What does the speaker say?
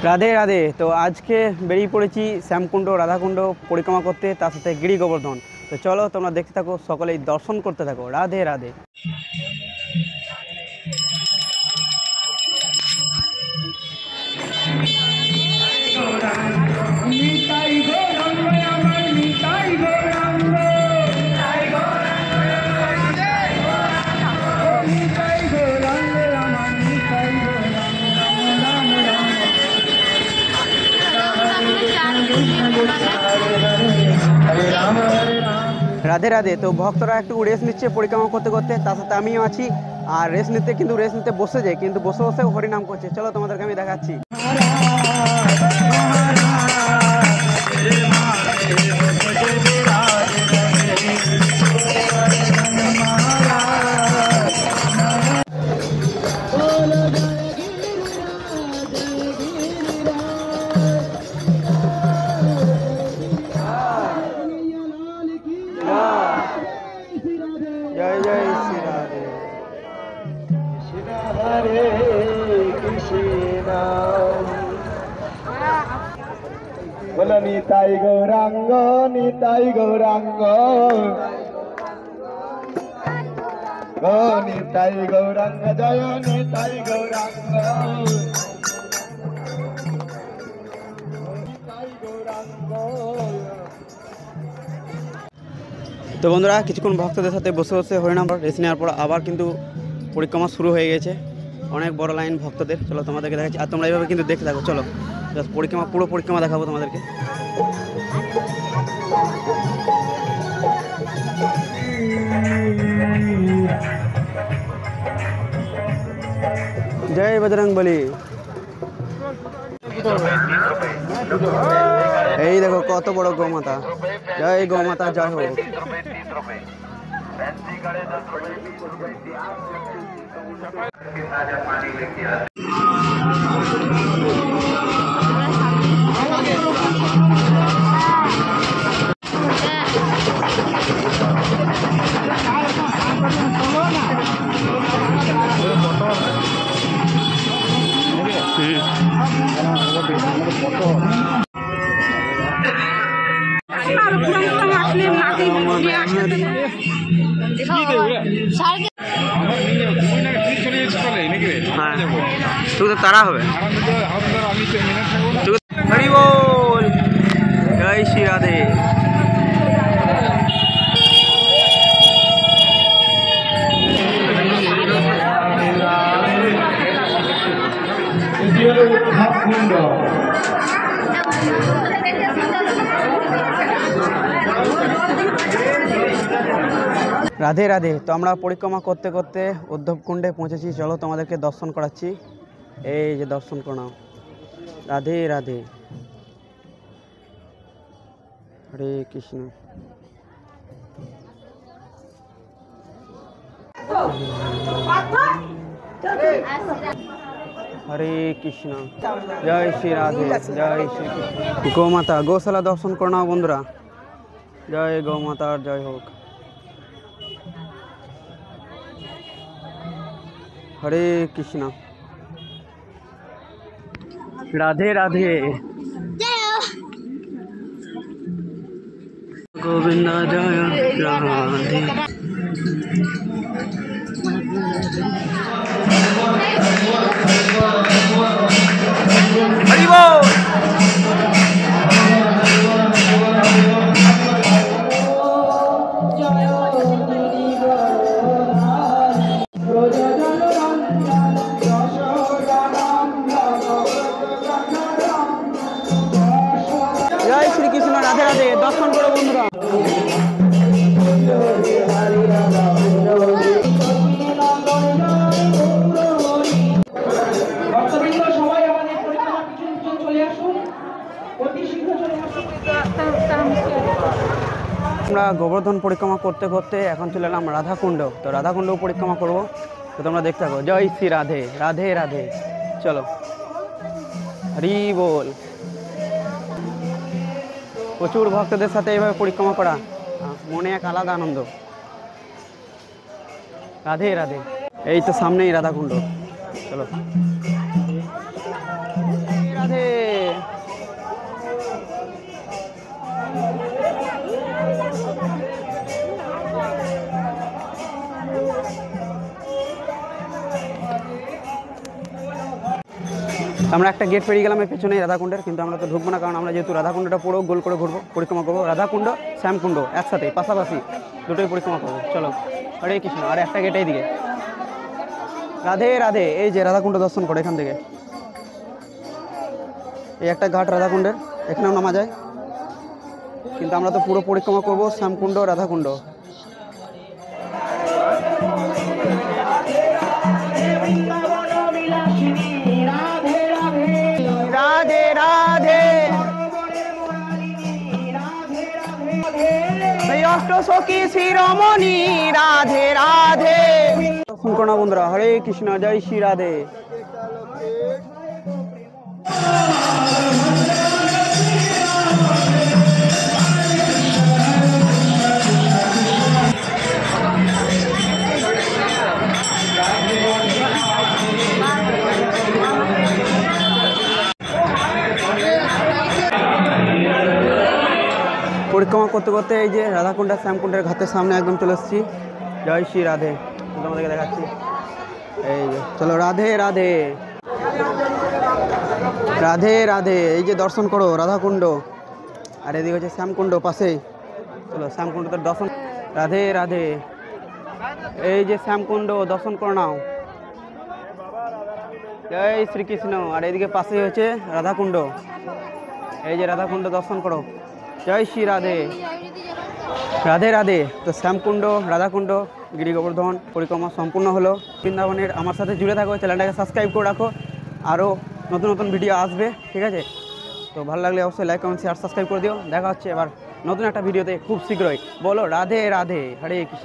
রাধে রাধে। তো আজকে বেরিয়ে পড়েছি শ্যামকুণ্ড রাধাকুণ্ড পরিক্রমা করতে, তার সাথে গিরি গোবর্ধন। তো চলো তোমরা দেখতে থাকো, সকলেই দর্শন করতে থাকো। রাধে রাধে। রাধে রাধে। তো ভক্তরা একটু রেস্ট নিচ্ছে পরিক্রমা করতে করতে, তার সাথে আমিও আছি। আর রেস্ট নিতে বসে যায়, কিন্তু বসে বসে হরিনাম করছে। চলো তোমাদেরকে আমি দেখাচ্ছি। জয় জয় শ্রী রাধে। হরে কৃষ্ণ বলো নিতাই গৌরাঙ্গ, নিতাই গৌরাঙ্গ, ও নিতাই গৌরাঙ্গ, জয় নিতাই গৌরাঙ্গ, নিতাই গৌরাঙ্গ। তো বন্ধুরা, কিছুক্ষণ ভক্তদের সাথে বসে বসে হরিনাম রেস্ট নেওয়ার পর আবার কিন্তু পরিক্রমা শুরু হয়ে গেছে। অনেক বড় লাইন ভক্তদের। চলো তোমাদেরকে দেখাচ্ছি, আর তোমরা এইভাবে কিন্তু দেখতে থাকো। চলো পরিক্রমা, পুরো পরিক্রমা দেখাবো তোমাদেরকে। জয় বজরংবলী। এই দেখো কত বড় গৌমাতা। জয় গৌমাতা জয় হোক। তুই তো তারা হবে। হরি বল। জয় শ্রী রাধে। রাধে রাধে। তো আমরা পরিক্রমা করতে করতে উদ্ধব কুণ্ডে পৌঁছেছি। চলো তোমাদেরকে দর্শন করাচ্ছি। এই যে দর্শন করো। রাধে রাধে। হরে কৃষ্ণ। হরে কৃষ্ণ। জয় শ্রী রাধে। জয় শ্রী কৃষ্ণ। গৌমাতা, গৌশালা দর্শন করো না বন্ধুরা। জয় গৌমাতার জয় হোক। হরে কৃষ্ণ। রাধে রাধে। গোবিন্দ জয় রাধে। হরি বল। জয় শ্রীকৃষ্ণ। রাধে রাধে। দর্শন করো বন্ধুরা। আমরা গোবর্ধন পরিক্রমা করতে করতে এখন চলে এলাম রাধাকুণ্ড। তো রাধাকুণ্ডও পরিক্রমা করব। তো তোমরা দেখতে থাকো। জয় শ্রী রাধে। রাধে রাধে। চলো হরি বল। প্রচুর ভক্তদের সাথে এইভাবে পরিক্রমা করা মনে এক আলাদা আনন্দ। রাধে রাধে। এই তো সামনেই রাধাকুণ্ড। চলো রাধে। আমরা একটা গেট পেরিয়ে গেলাম এর পেছনেই রাধাকুণ্ডের, কিন্তু আমরা তো ঢুকবো না, কারণ আমরা যেহেতু রাধাকুণ্ডটা পুরো গোল করে ঘুরবো, পরিক্রমা করবো। রাধাকুণ্ড শ্যামকুণ্ড একসাথে পাশাপাশি দুটোই পরিক্রমা করবো। চলো, হরে কৃষ্ণ। আর একটা গেট এইদিকে। রাধে রাধে। এই যে রাধাকুণ্ড দর্শন করো এখান থেকে, এই একটা ঘাট রাধাকুণ্ডের, এখানেও নামা যায়, কিন্তু আমরা তো পুরো পরিক্রমা করবো শ্যামকুণ্ড রাধাকুণ্ড। রাধে রাধে। অষ্টসখী শিরোমণি রাধে রাধে। দর্শন করো না বন্ধুরা। হরে কৃষ্ণ, জয় শ্রী রাধে। পরিক্রমা করতে করতে এই যে রাধাকুণ্ড শ্যামকুণ্ডের ঘাটের সামনে একদম চলে এসেছি। জয় শ্রী রাধে, তোমাদেরকে দেখাচ্ছি। এই যে চলো, রাধে রাধে রাধে রাধে। এই যে দর্শন করো রাধাকুণ্ড, আর এদিকে হচ্ছে শ্যামকুণ্ড পাশেই। চলো শ্যামকুণ্ডতে দর্শন। রাধে রাধে। এই যে শ্যামকুণ্ড দর্শন করে নাও। জয় শ্রীকৃষ্ণ। আর এইদিকে পাশেই হচ্ছে রাধাকুণ্ড। এই যে রাধাকুণ্ড দর্শন করো। জয় শ্রী রাধে। রাধে রাধে। তো শ্যামকুণ্ড রাধাকুণ্ড গিরি গোবর্ধন পরিক্রমা সম্পূর্ণ হলো। বৃন্দাবনের আমার সাথে জুড়ে থাকো, চ্যানেলটাকে সাবস্ক্রাইব করে রাখো, আরও নতুন নতুন ভিডিও আসবে, ঠিক আছে? তো ভালো লাগলে অবশ্যই লাইক কমেন্ট শেয়ার সাবস্ক্রাইব করে দিও। দেখা হচ্ছে এবার নতুন একটা ভিডিওতে খুব শীঘ্রই। বলো রাধে রাধে, হরে কৃষ্ণ।